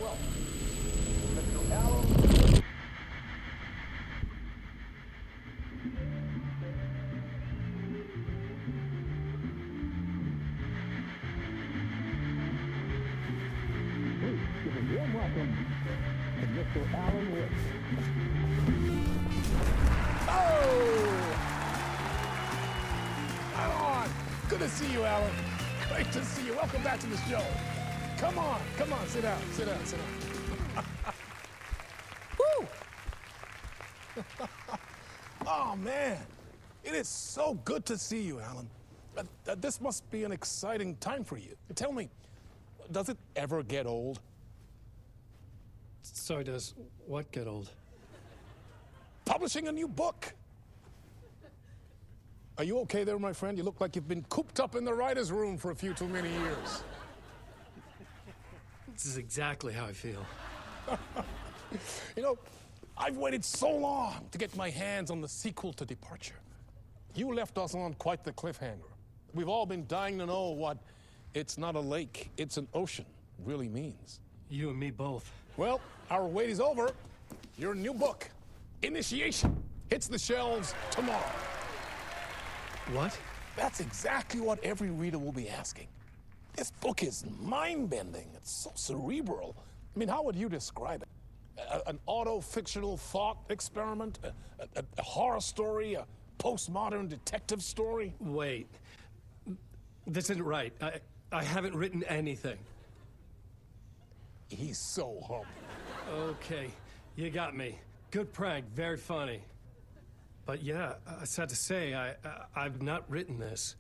warm welcome, Mr. Alan. Please give a warm welcome to Mr. Alan Wake. Oh! Come on! Good to see you, Alan. Great to see you. Welcome back to the show. Come on, sit down, sit down. Woo! Oh, man. It is so good to see you, Alan. This must be an exciting time for you. Tell me, does it ever get old? Sorry, does what get old? Publishing a new book. Are you okay there, my friend? You look like you've been cooped up in the writer's room for a few too many years. This is exactly how I feel. You know, I've waited so long to get my hands on the sequel to Departure. You left us on quite the cliffhanger. We've all been dying to know what "it's not a lake, it's an ocean" really means. You and me both. Well, our wait is over. Your new book, Initiation, hits the shelves tomorrow. What? That's exactly what every reader will be asking. This book is mind-bending. It's so cerebral. I mean, how would you describe it? An auto-fictional thought experiment? A horror story? A postmodern detective story? Wait. This isn't right. I haven't written anything. He's so humble. Okay, you got me. Good prank, very funny. But yeah, sad to say, I've not written this.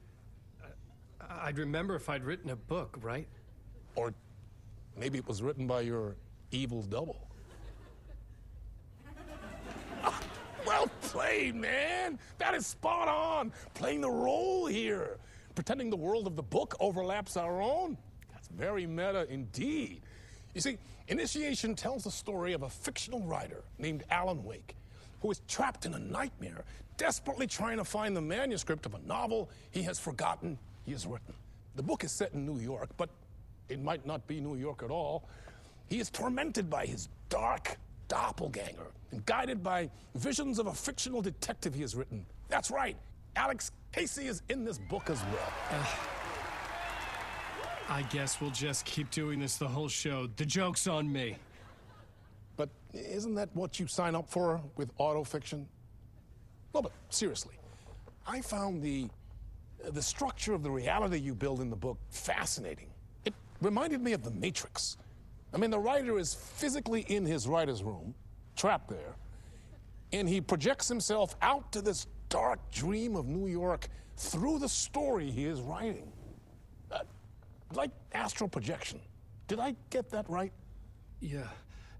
I'd remember if I'd written a book, right? Or maybe it was written by your evil double. Well played, man. That is spot on. Playing the role here. Pretending the world of the book overlaps our own. That's very meta indeed. You see, Initiation tells the story of a fictional writer named Alan Wake, who is trapped in a nightmare, desperately trying to find the manuscript of a novel he has forgotten he has written. The book is set in New York, but it might not be New York at all. He is tormented by his dark doppelganger and guided by visions of a fictional detective he has written. That's right, Alex Casey is in this book as well. I guess we'll just keep doing this the whole show. The joke's on me. But isn't that what you sign up for with autofiction? No, but seriously, I found the structure of the reality you build in the book fascinating. It reminded me of The Matrix. I mean, the writer is physically in his writer's room, trapped there, and he projects himself out to this dark dream of New York through the story he is writing. Like astral projection. Did I get that right? Yeah,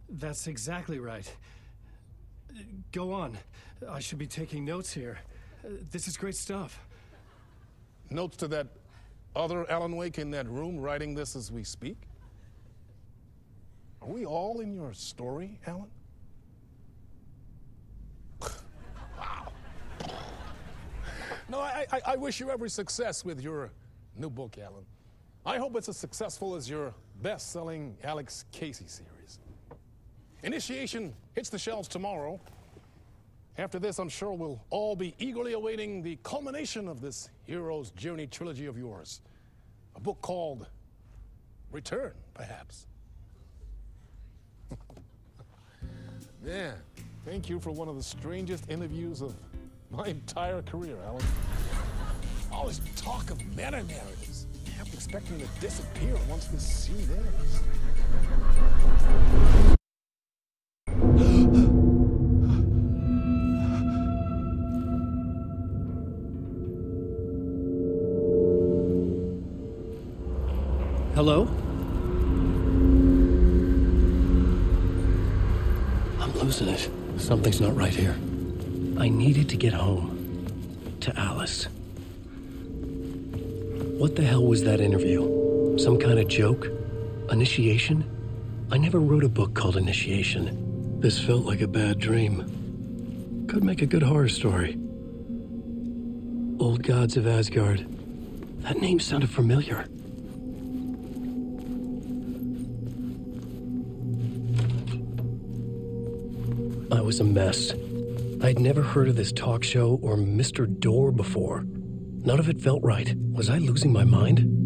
that's exactly right. Go on. I should be taking notes here. This is great stuff. Notes to that other Alan Wake in that room writing this as we speak? Are we all in your story, Alan? Wow. No, I wish you every success with your new book, Alan. I hope it's as successful as your best-selling Alex Casey series. Initiation hits the shelves tomorrow. After this, I'm sure we'll all be eagerly awaiting the culmination of this hero's journey trilogy of yours. A book called Return, perhaps. Man, thank you for one of the strangest interviews of my entire career, Alan. All this talk of meta-narratives. I'm expecting to disappear once this scene ends. Hello? I'm losing it. Something's not right here. I needed to get home. To Alice. What the hell was that interview? Some kind of joke? Initiation? I never wrote a book called Initiation. This felt like a bad dream. Could make a good horror story. Old Gods of Asgard. That name sounded familiar. I was a mess. I'd never heard of this talk show or Mr. Door before. None of it felt right. Was I losing my mind?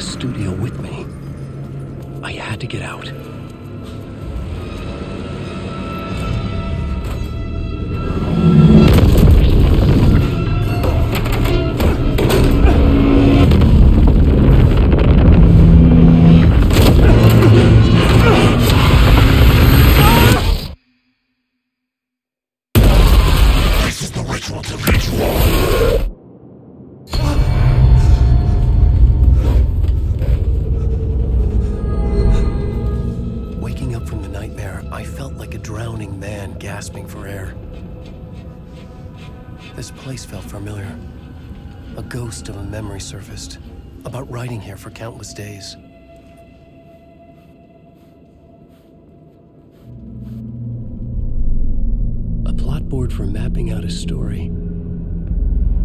Studio with me. I had to get out. This is the ritual to ritual. Gasping for air. This place felt familiar. A ghost of a memory surfaced, about writing here for countless days. A plot board for mapping out a story.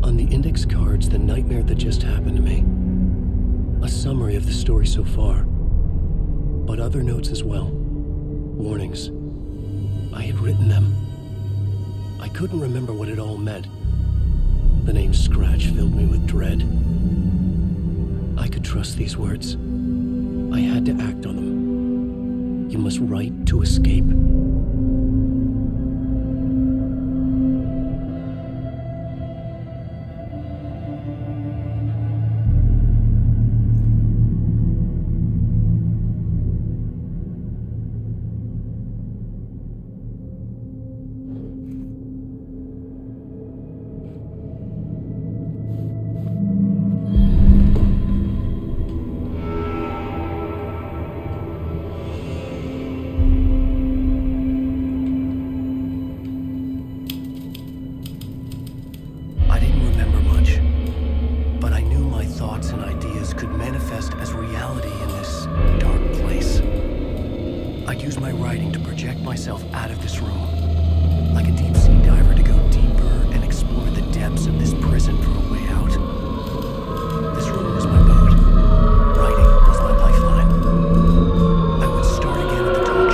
On the index cards, the nightmare that just happened to me. A summary of the story so far, but other notes as well. Warnings. I had written them. I couldn't remember what it all meant. The name Scratch filled me with dread. I could trust these words. I had to act on them. You must write to escape. Use my writing to project myself out of this room, like a deep-sea diver to go deeper and explore the depths of this prison for a way out. This room was my boat. Writing was my lifeline. I would start again at the talk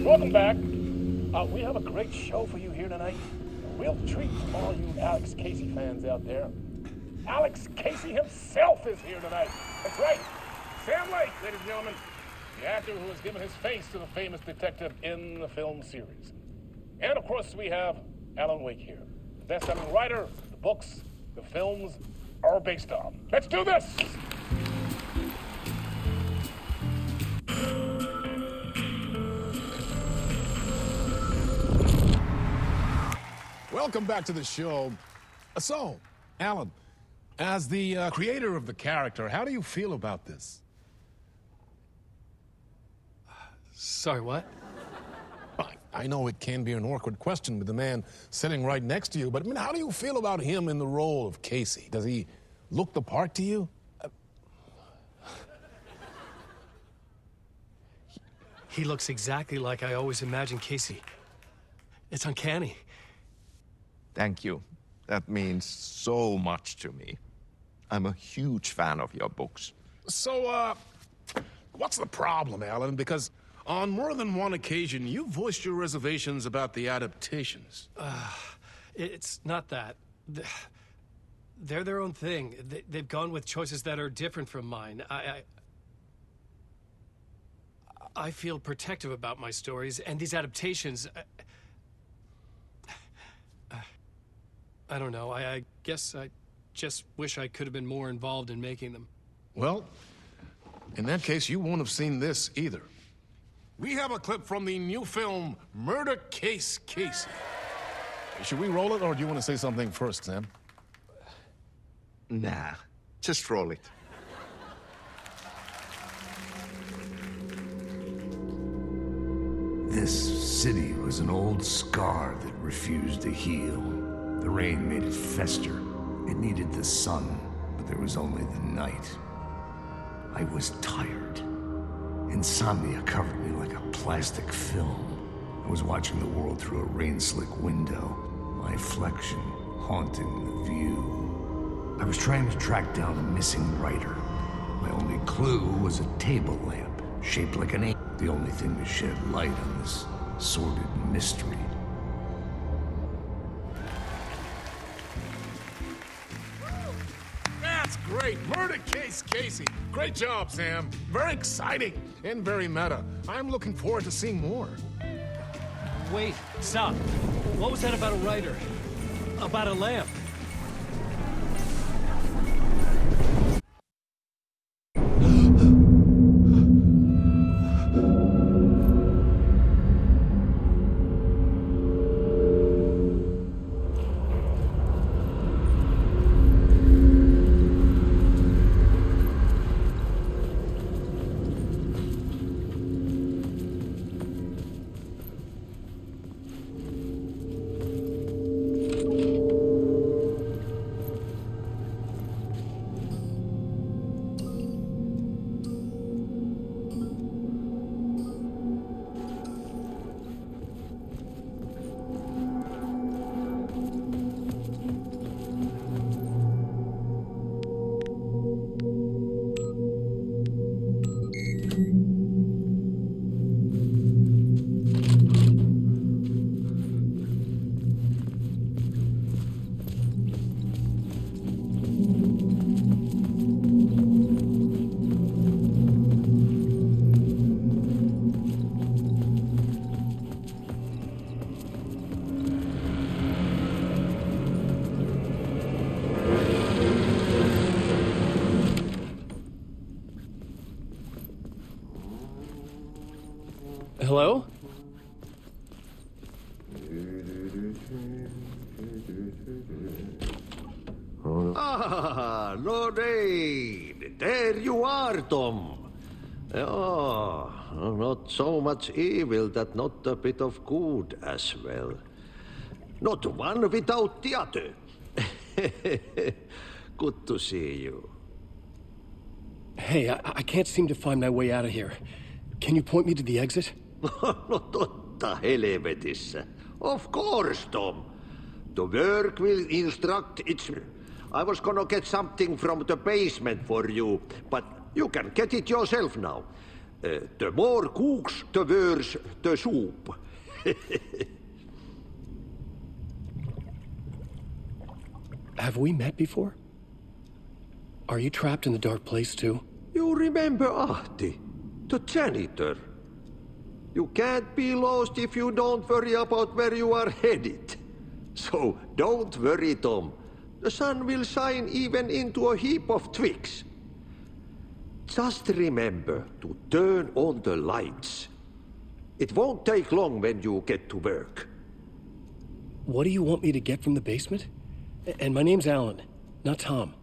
Welcome back. We have a great show for you here tonight. We'll treat all you Alex Casey fans out there. Alex Casey himself is here tonight. That's right. Sam Lake, ladies and gentlemen. The actor who has given his face to the famous detective in the film series. And of course, we have Alan Wake here. The best-selling writer, the books, the films are based on. Let's do this! Welcome back to the show. So, Alan, as the creator of the character, how do you feel about this? Sorry, what? I know it can be an awkward question with the man sitting right next to you, but I mean, how do you feel about him in the role of Casey? Does he look the part to you? He looks exactly like I always imagined Casey. It's uncanny. Thank you. That means so much to me. I'm a huge fan of your books. So, what's the problem, Alan? Because on more than one occasion, you voiced your reservations about the adaptations. It's not that. They're their own thing. They've gone with choices that are different from mine. I feel protective about my stories, and these adaptations, I don't know. I guess I just wish I could have been more involved in making them. Well, in that case, you won't have seen this either. We have a clip from the new film, Murder Case Casey. Should we roll it, or do you want to say something first, Sam? Nah, just roll it. This city was an old scar that refused to heal. The rain made it fester. It needed the sun, but there was only the night. I was tired. Insomnia covered me like a plastic film. I was watching the world through a rain-slick window, my reflection haunting the view. I was trying to track down a missing writer. My only clue was a table lamp, shaped like an angel. The only thing to shed light on this sordid mystery. That's great! Murder Case Casey! Great job, Sam. Very exciting and very meta. I'm looking forward to seeing more. Wait, stop. What was that about a writer? About a lamp? Hello? Ah, Lorraine! There you are, Tom. Oh, not so much evil that not a bit of good as well. Not one without the other. Good to see you. Hey, I can't seem to find my way out of here. Can you point me to the exit? No totta helvetissä. Of course, Tom. The work will instruct its... I was gonna get something from the basement for you, but you can get it yourself now. The more cooks, the worse the soup. Have we met before? Are you trapped in the dark place too? You remember Ahti, the janitor. You can't be lost if you don't worry about where you are headed. So don't worry, Tom. The sun will shine even into a heap of twigs. Just remember to turn on the lights. It won't take long when you get to work. What do you want me to get from the basement? And my name's Alan, not Tom.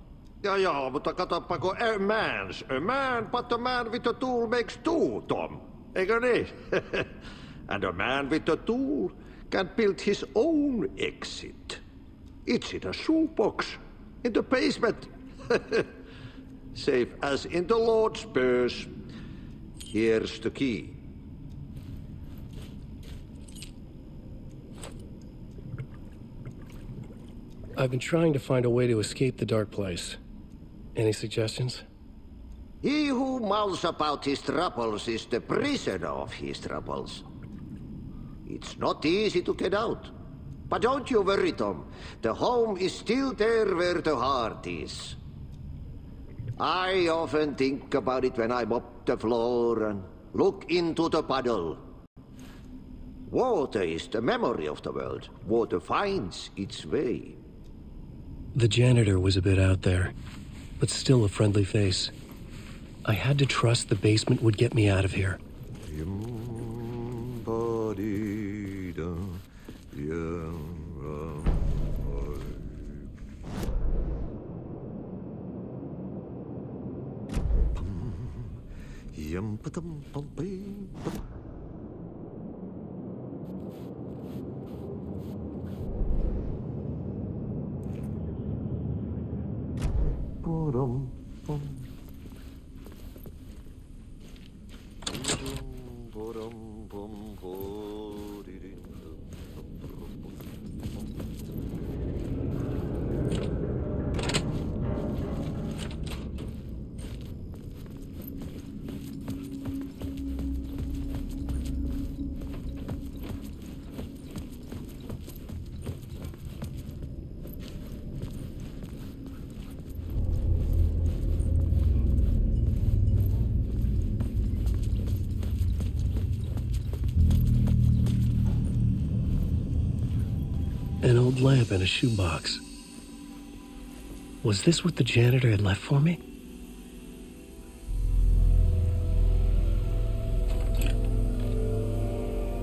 Ja, mutta katsopako a man, but a man with a tool makes two, Tom. Eikö niin? And a man with a tool can build his own exit. It's in a shoebox, in the basement. Safe as in the Lord's purse. Here's the key. I've been trying to find a way to escape the dark place. Any suggestions? He who mouths about his troubles is the prisoner of his troubles. It's not easy to get out. But don't you worry, Tom. The home is still there where the heart is. I often think about it when I mop the floor and look into the puddle. Water is the memory of the world. Water finds its way. The janitor was a bit out there, but still a friendly face. I had to trust the basement would get me out of here. An old lamp in a shoebox. Was this what the janitor had left for me?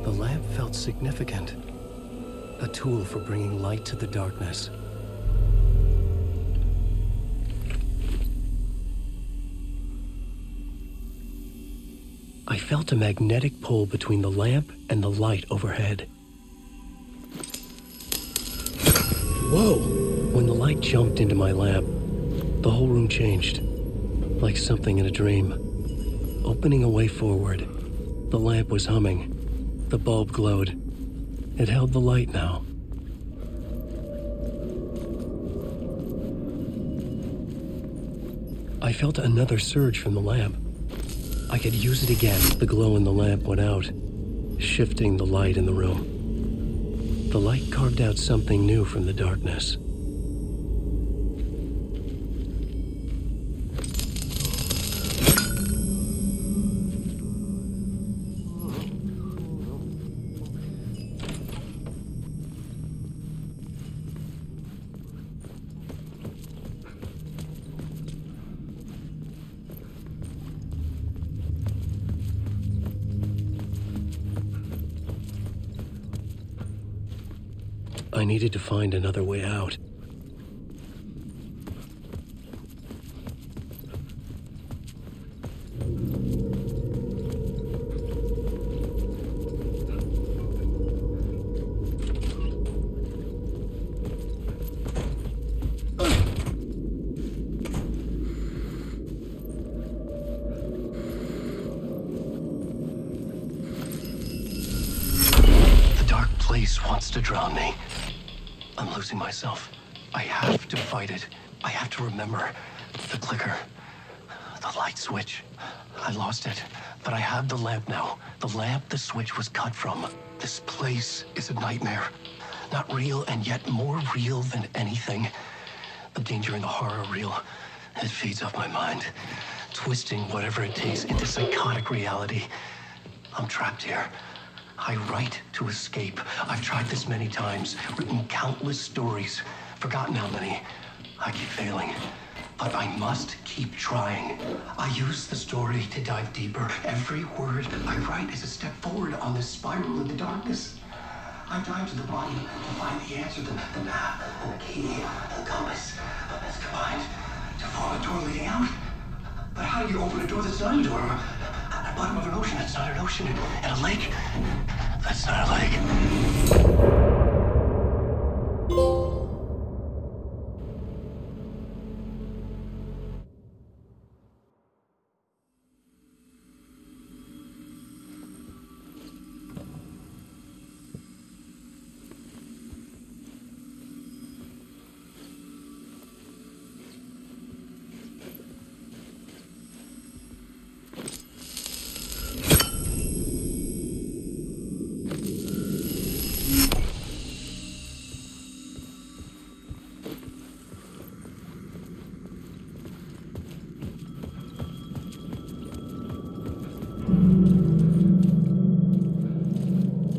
The lamp felt significant. A tool for bringing light to the darkness. I felt a magnetic pull between the lamp and the light overhead. Whoa! When the light jumped into my lamp, the whole room changed, like something in a dream. Opening a way forward, the lamp was humming. The bulb glowed. It held the light now. I felt another surge from the lamp. I could use it again. The glow in the lamp went out, shifting the light in the room. The light carved out something new from the darkness. I needed to find another way out. The dark place wants to drown me. I'm losing myself. I have to fight it. I have to remember the clicker, the light switch. I lost it, but I have the lamp now. The lamp the switch was cut from. This place is a nightmare. Not real, and yet more real than anything. The danger and the horror real. It feeds off my mind, twisting whatever it takes into psychotic reality. I'm trapped here. I write to escape. I've tried this many times, written countless stories, forgotten how many. I keep failing, but I must keep trying. I use the story to dive deeper. Every word I write is a step forward on this spiral in the darkness. I dive to the bottom to find the answer, the map, and the key, and the compass. It's combined to form a door leading out. But how do you open a door that's not a door? At the bottom of an ocean that's not an ocean, and a lake that's not a lake.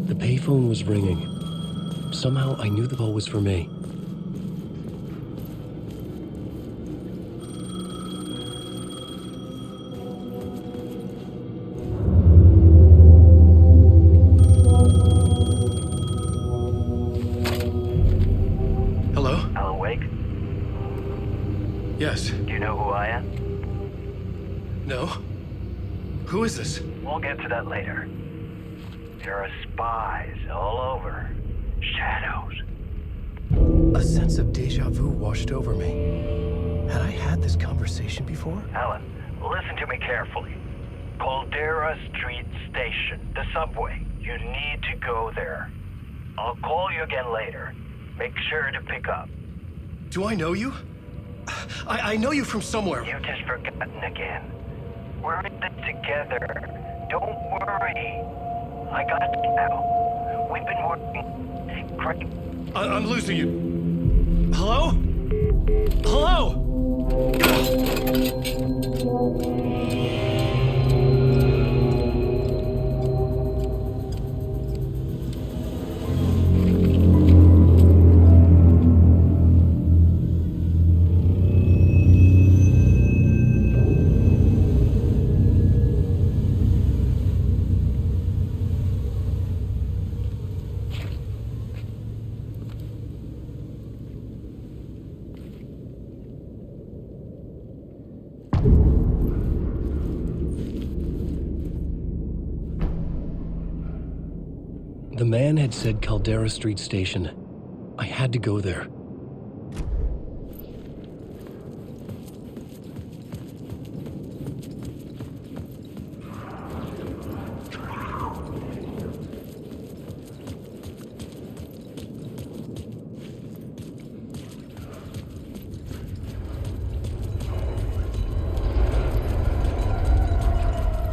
The payphone was ringing. Somehow I knew the call was for me. No? Who is this? We'll get to that later. There are spies all over. Shadows. A sense of deja vu washed over me. Had I had this conversation before? Alan, listen to me carefully. Caldera Street Station, the subway. You need to go there. I'll call you again later. Make sure to pick up. Do I know you? I know you from somewhere. You've just forgotten again. We're in this together. Don't worry. I got you now. We've been working great. I'm losing you. Hello? Hello? The man had said Caldera Street Station. I had to go there.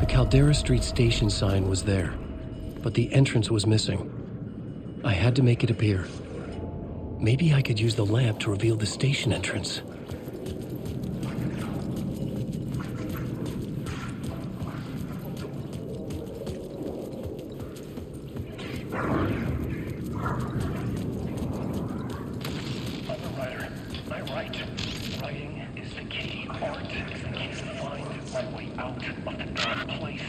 The Caldera Street Station sign was there, but the entrance was missing. I had to make it appear. Maybe I could use the lamp to reveal the station entrance. I'm a writer. I write. Writing is the key. Art is the key to find my way out of the dark place.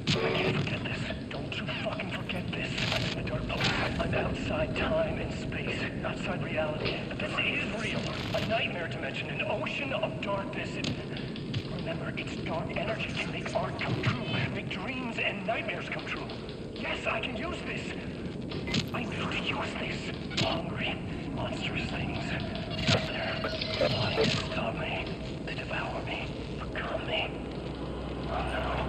I can't forget this. Don't you fucking forget this. I'm in the dark place. I'm outside time and space. Outside reality. But this is real. A nightmare dimension. An ocean of darkness. Remember, its dark energy can make art come true. Make dreams and nightmares come true. Yes, I can use this. I need to use this. Hungry, monstrous things. Out there. Wanting to stop me. They devour me. Become me. Oh no.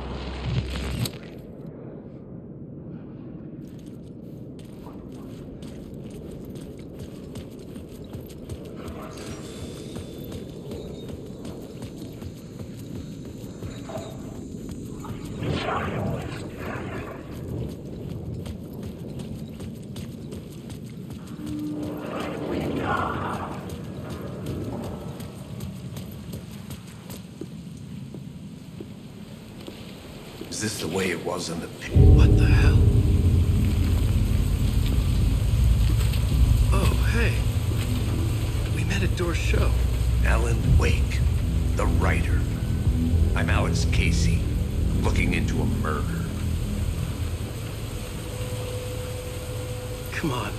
Is this the way it was in the pit? What the hell? Oh, hey. We met at Door's show. Alan Wake, the writer. I'm Alex Casey, looking into a murder. Come on,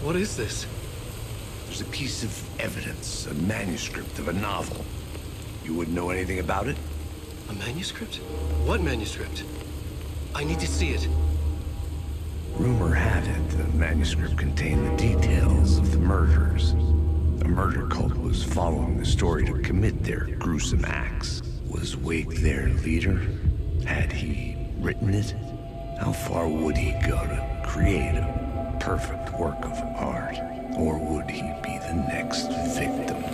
what is this? There's a piece of evidence, a manuscript of a novel. You wouldn't know anything about it? A manuscript? What manuscript? I need to see it. Rumor had it the manuscript contained the details of the murders. A murder cult was following the story to commit their gruesome acts. Was Wake their leader? Had he written it? How far would he go to create a perfect work of art? Or would he be the next victim?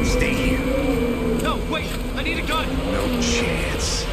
Stay here. No, wait! I need a gun! No chance.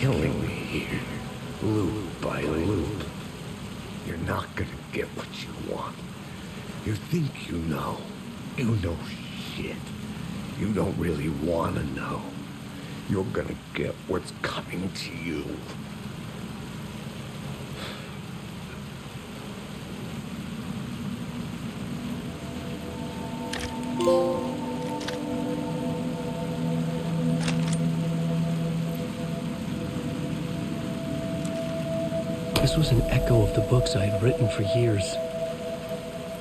killing me here, loop by loop. You're not gonna get what you want. You think you know. You know shit. You don't really want to know. You're gonna get what's coming to you. This was an echo of the books I had written for years.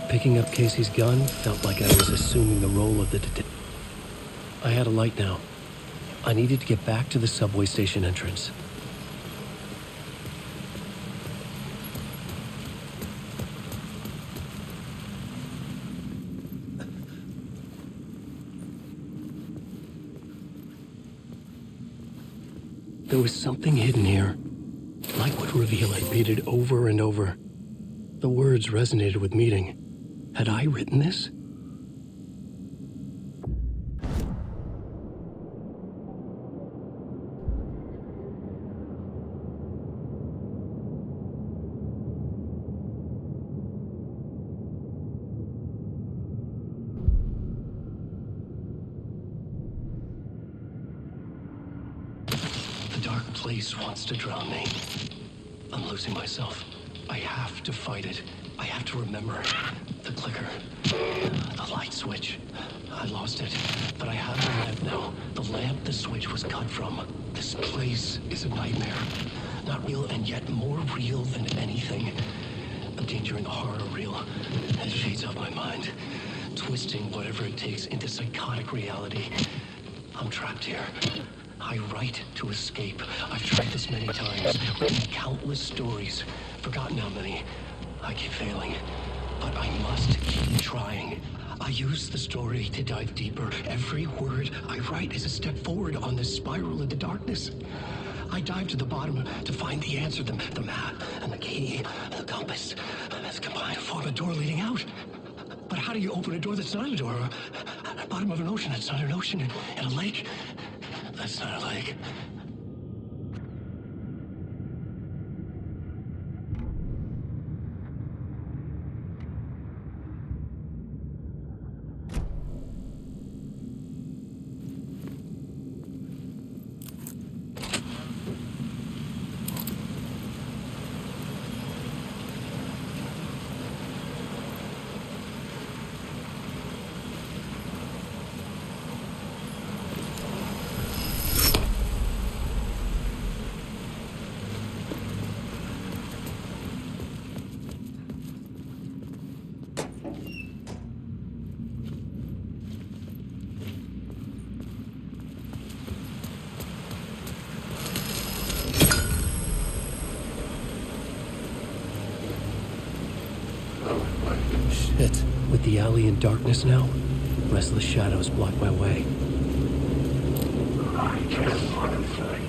Picking up Casey's gun felt like I was assuming the role of the detective. I had a light now. I needed to get back to the subway station entrance. There was something hidden here. Light would reveal it, repeated over and over. The words resonated with meaning. Had I written this? The dark place wants to drown me. I'm losing myself. I have to fight it. I have to remember. The clicker. The light switch. I lost it. But I have the lamp now. The lamp the switch was cut from. This place is a nightmare. Not real and yet more real than anything. A danger and horror reel. It shades off my mind. Twisting whatever it takes into psychotic reality. I'm trapped here. I write to escape. I've tried this many times, written countless stories, forgotten how many. I keep failing, but I must keep trying. I use the story to dive deeper. Every word I write is a step forward on this spiral into darkness. I dive to the bottom to find the answer, the map and the key, and the compass. That's combined to form a door leading out. But how do you open a door that's not a door? Bottom of an ocean that's not an ocean, and a lake that's not a lake. Shit. With the alley in darkness now, restless shadows block my way. I just want to say.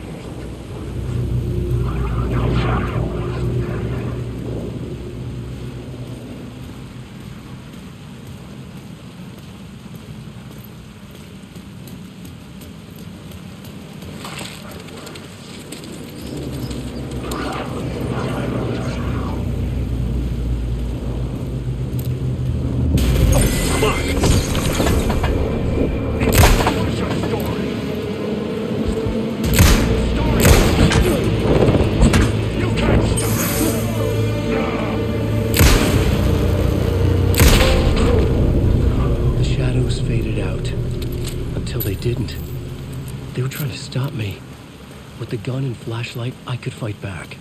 Didn't. They were trying to stop me. With the gun and flashlight, I could fight back.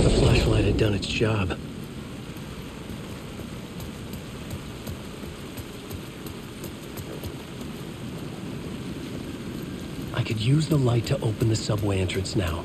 The flashlight had done its job. I could use the light to open the subway entrance now.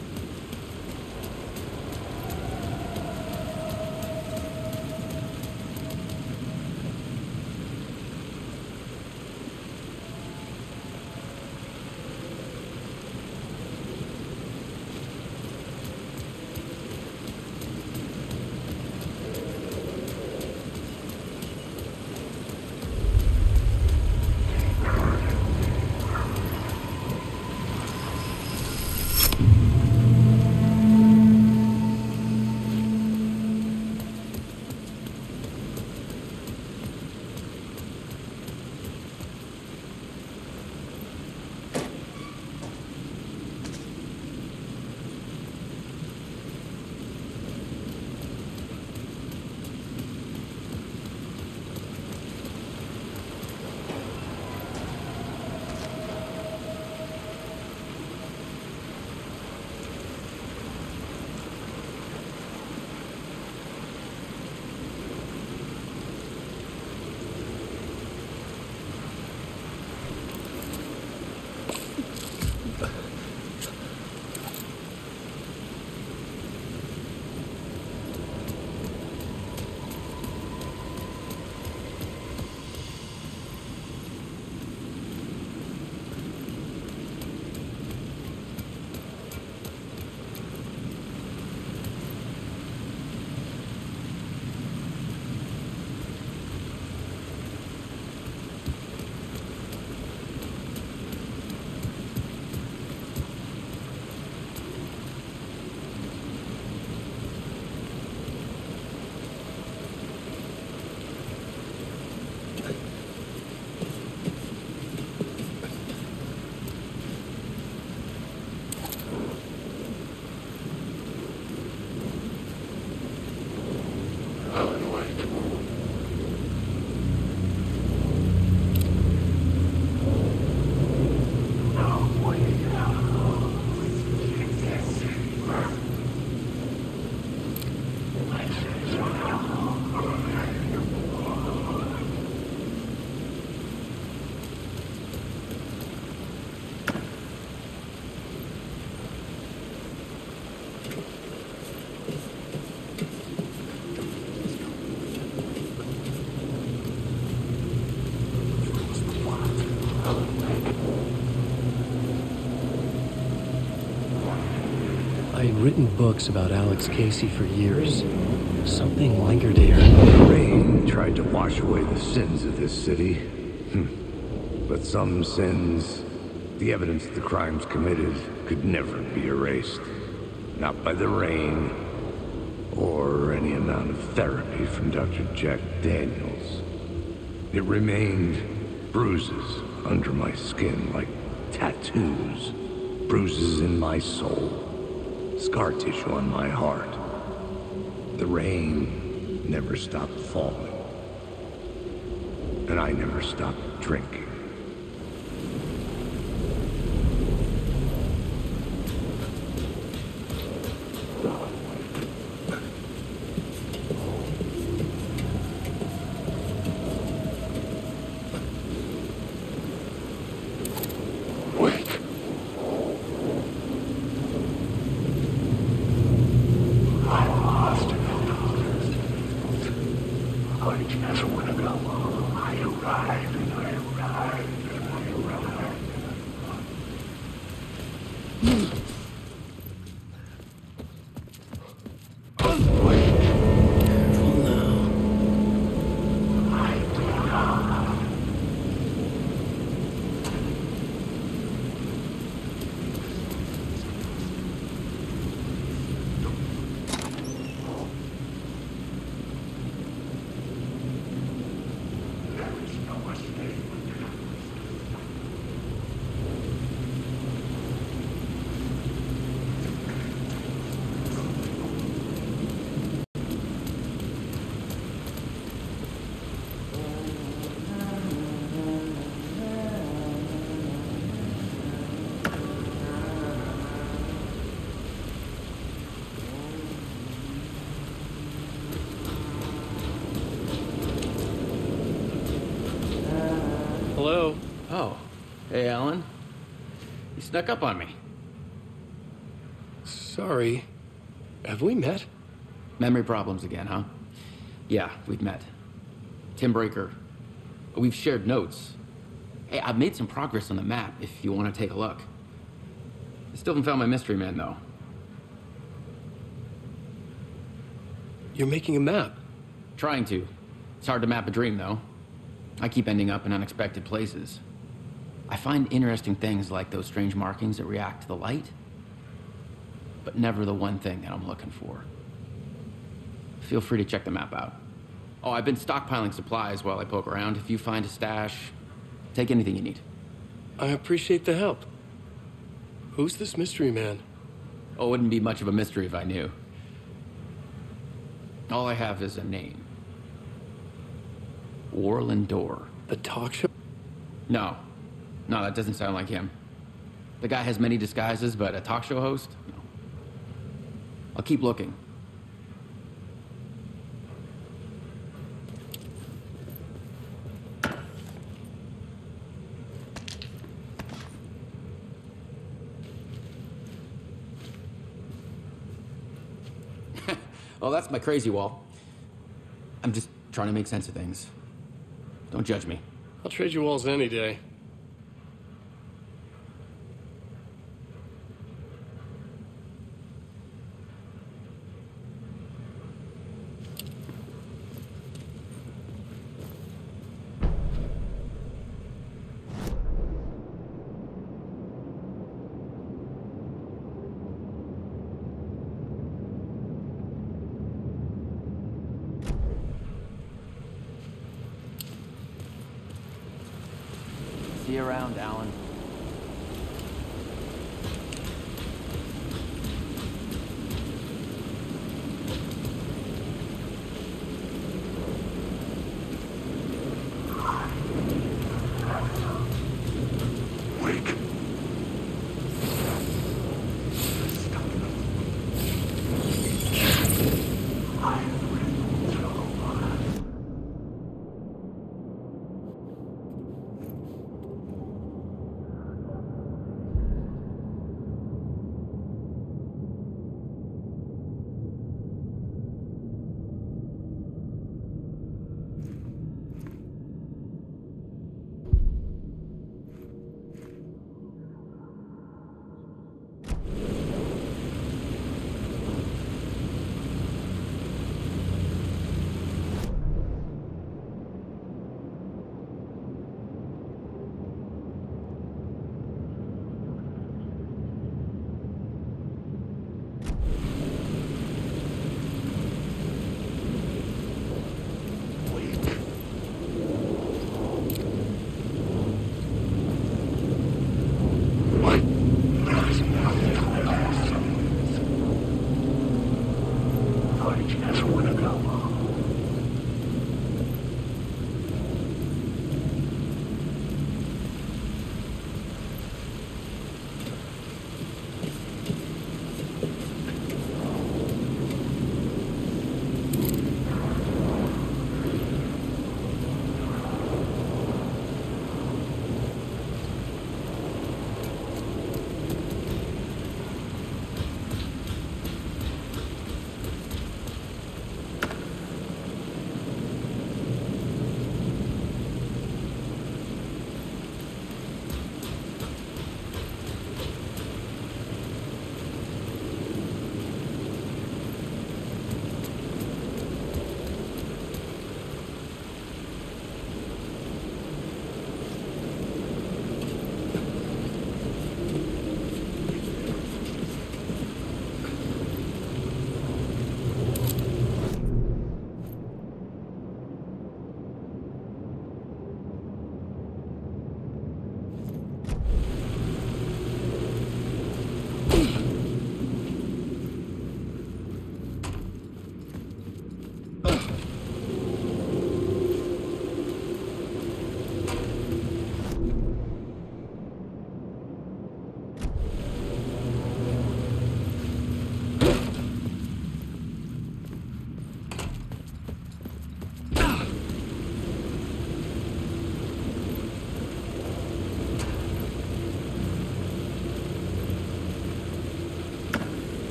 written books about Alex Casey for years. Something lingered here. The rain tried to wash away the sins of this city. But some sins, the evidence of the crimes committed, could never be erased. Not by the rain, or any amount of therapy from Dr. Jack Daniels. It remained bruises under my skin, like tattoos. Bruises in my soul. Scar tissue on my heart. The rain never stopped falling. And I never stopped drinking. Hello? Oh. Hey, Alan. You snuck up on me. Sorry. Have we met? Memory problems again, huh? Yeah, we've met. Tim Breaker. We've shared notes. Hey, I've made some progress on the map if you want to take a look. I still haven't found my mystery man, though. You're making a map. Trying to. It's hard to map a dream, though. I keep ending up in unexpected places. I find interesting things like those strange markings that react to the light, but never the one thing that I'm looking for. Feel free to check the map out. Oh, I've been stockpiling supplies while I poke around. If you find a stash, take anything you need. I appreciate the help. Who's this mystery man? Oh, it wouldn't be much of a mystery if I knew. All I have is a name. Warlin Door. The talk show? No, that doesn't sound like him. The guy has many disguises, but a talk show host? No. I'll keep looking. Well, that's my crazy wall. I'm just trying to make sense of things. Don't judge me. I'll trade you walls any day. See you around, Alan.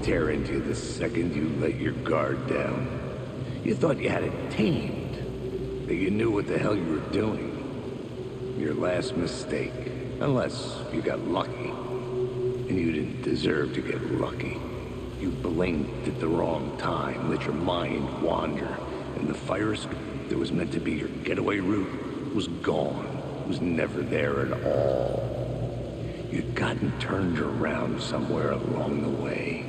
Tear into you the second you let your guard down. You thought you had it tamed, that you knew what the hell you were doing. Your last mistake, unless you got lucky. And you didn't deserve to get lucky. You blinked at the wrong time, let your mind wander, and the fire escape that was meant to be your getaway route was gone, was never there at all. You'd gotten turned around somewhere along the way.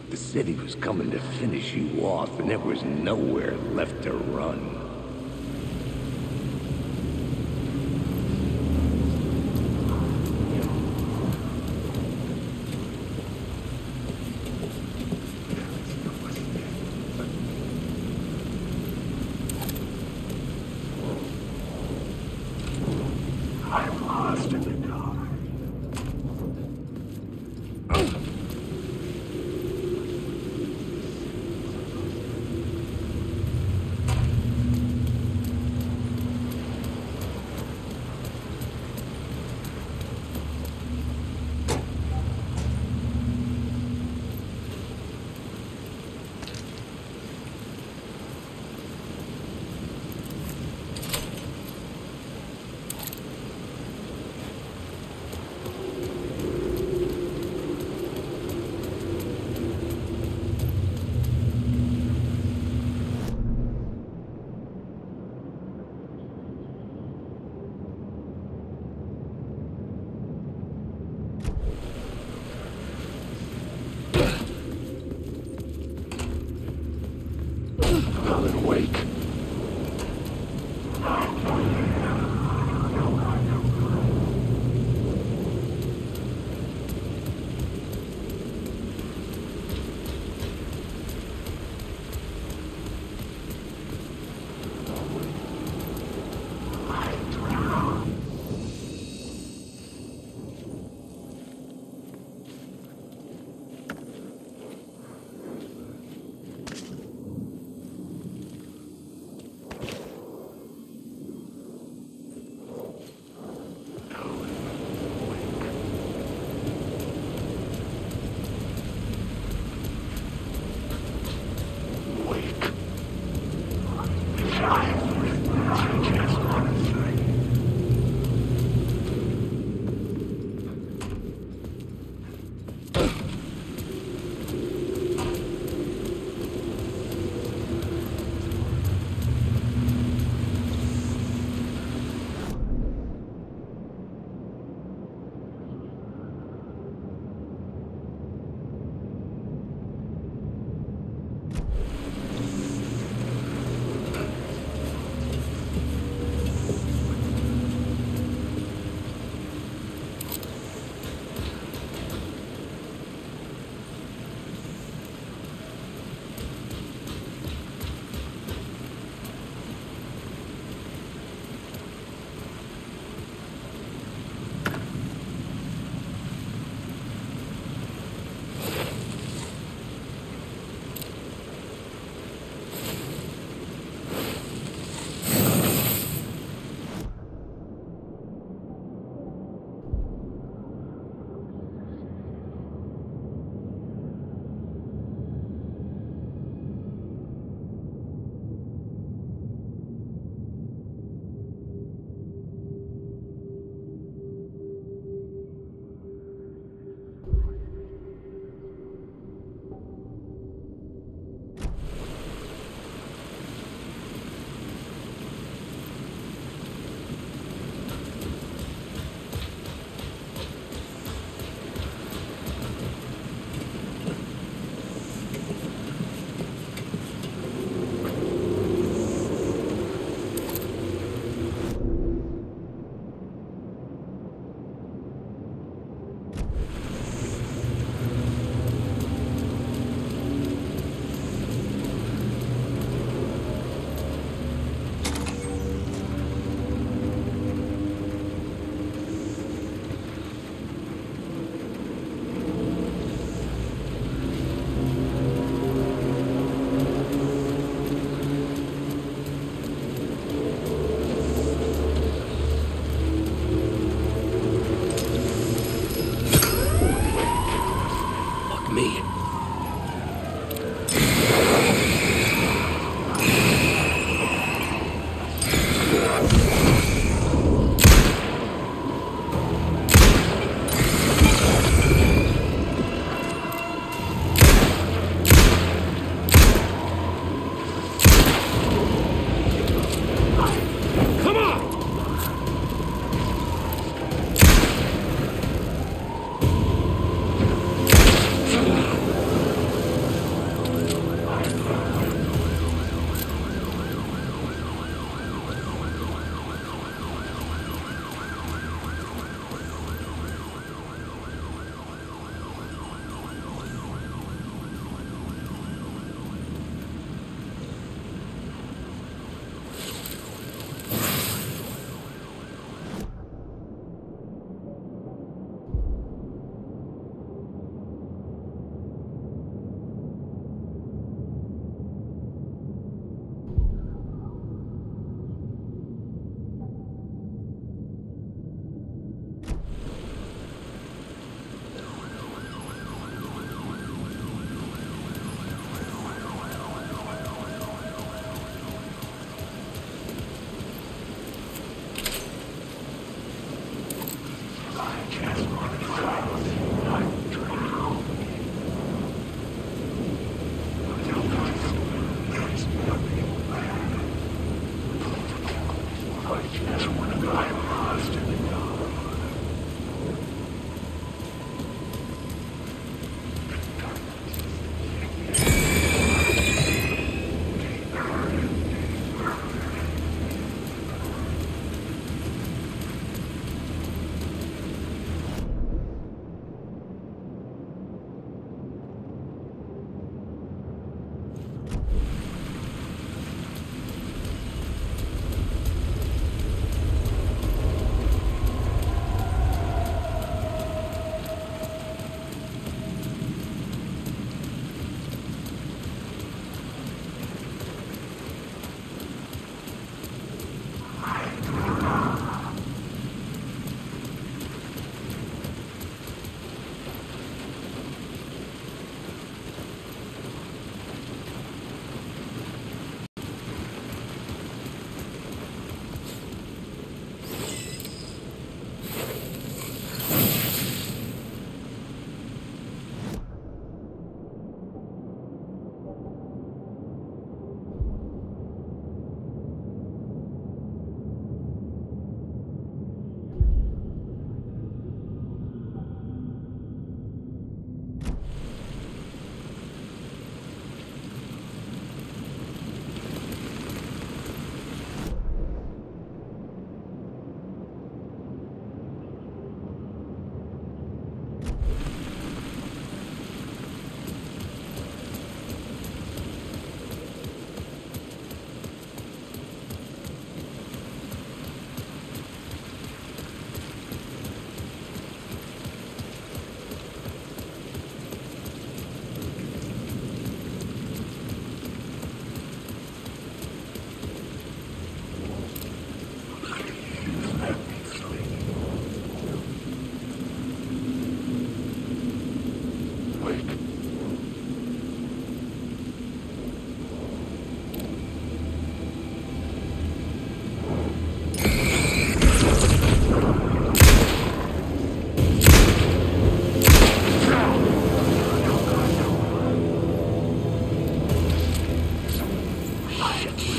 The city was coming to finish you off, and there was nowhere left to run. I'm lost in the dark.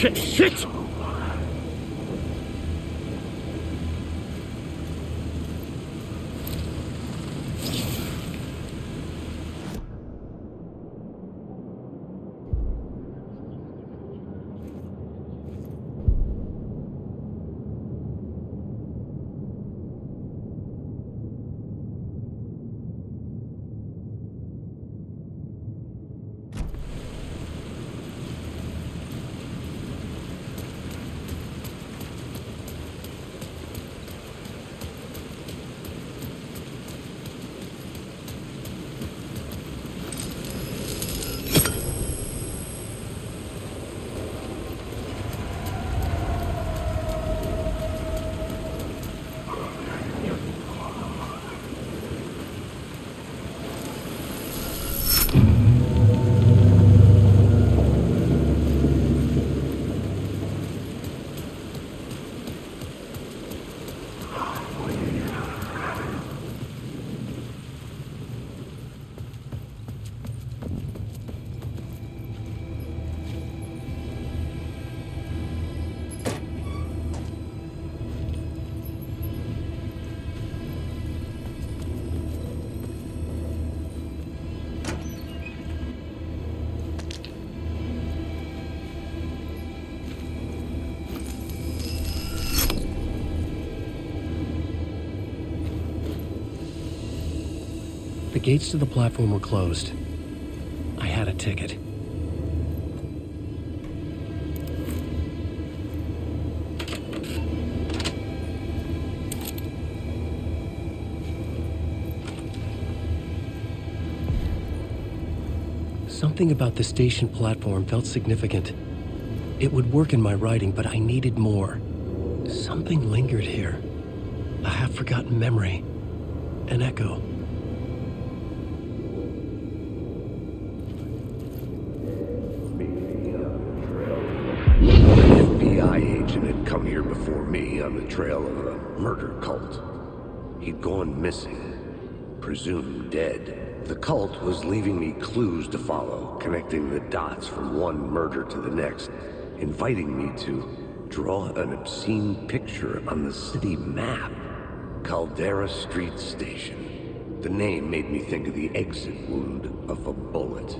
Shit! The gates to the platform were closed. I had a ticket. Something about the station platform felt significant. It would work in my writing, but I needed more. Something lingered here. A half-forgotten memory. An echo. Agent had come here before me on the trail of a murder cult. He'd gone missing, presumed dead. The cult was leaving me clues to follow, connecting the dots from one murder to the next, inviting me to draw an obscene picture on the city map. Caldera Street Station. The name made me think of the exit wound of a bullet.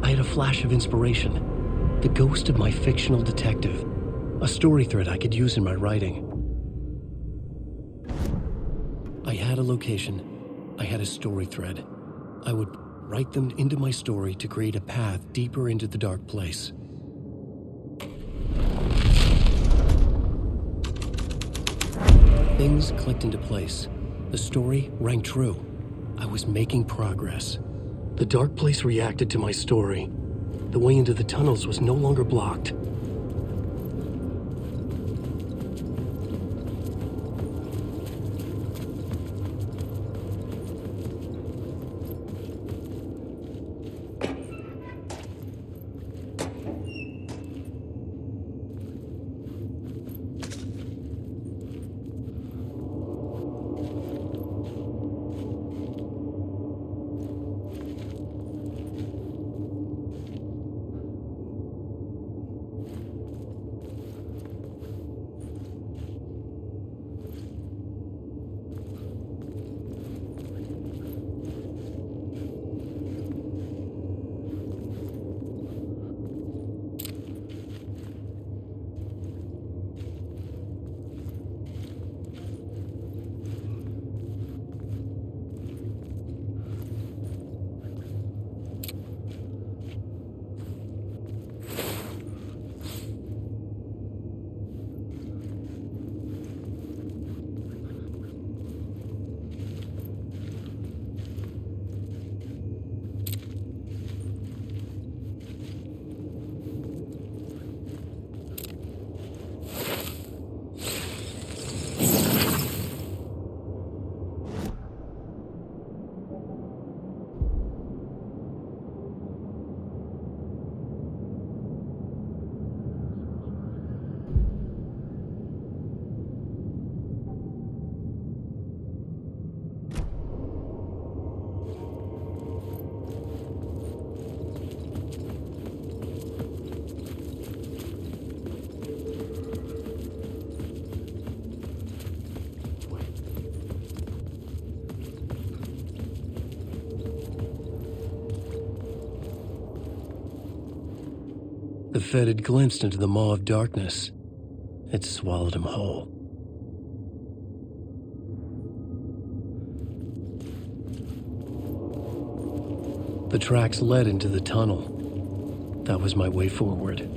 I had a flash of inspiration. The ghost of my fictional detective. A story thread I could use in my writing. I had a location. I had a story thread. I would write them into my story to create a path deeper into the dark place. Things clicked into place. The story rang true. I was making progress. The dark place reacted to my story. The way into the tunnels was no longer blocked. The Fed had glimpsed into the maw of darkness. It swallowed him whole. The tracks led into the tunnel. That was my way forward.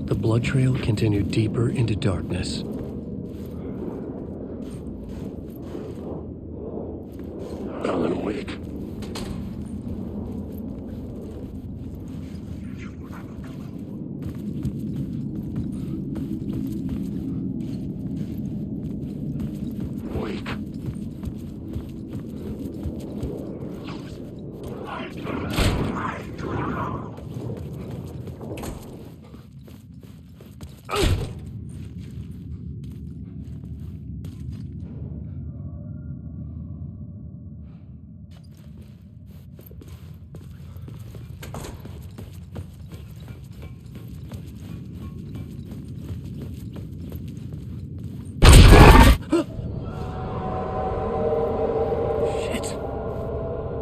The blood trail continued deeper into darkness. Alan Wake.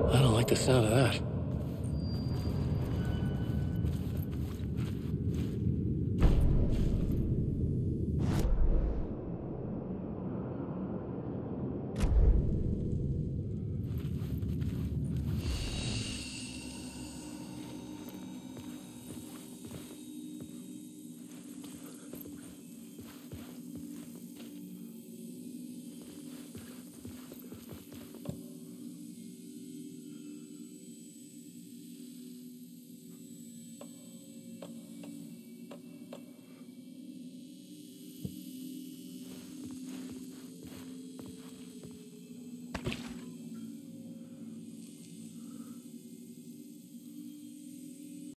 I don't like the sound of that.